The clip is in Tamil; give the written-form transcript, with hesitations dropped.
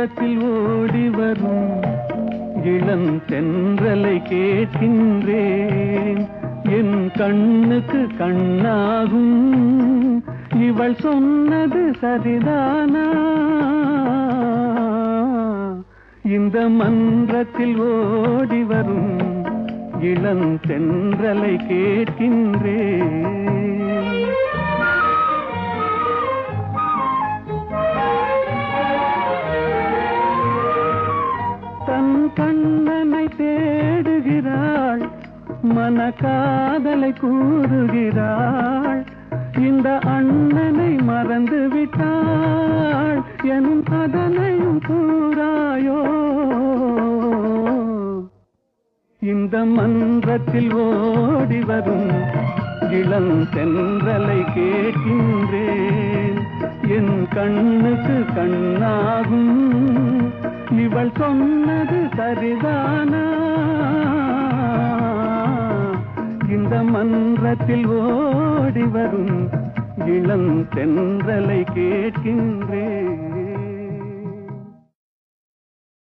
மன்றத்தில் ஓடி வரும் இளம் தென்றலை கேட்கின்றேன். என் கண்ணுக்கு கண்ணாகும் இவள் சொன்னது சரிதானா? இந்த மன்றத்தில் ஓடி வரும் இளம் தென்றலை கேட்கின்றேன். தன் கண்ணனை தேடுகிறாள், மனக்காதலை கூறுகிறாள். இந்த அண்ணனை மறந்து விட்டாள் எனும் அதனையும் கூறாயோ? இந்த மன்றத்தில் ஓடி வரும் இளம் தென்றலை கேட்கின்றேன். என் கண்ணுக்கு கண்ணாகும் இவள் சொன்னது சரிதானா? இந்த மன்றத்தில் ஓடி வரும் இளம் தென்றலை கேட்கின்றேன்.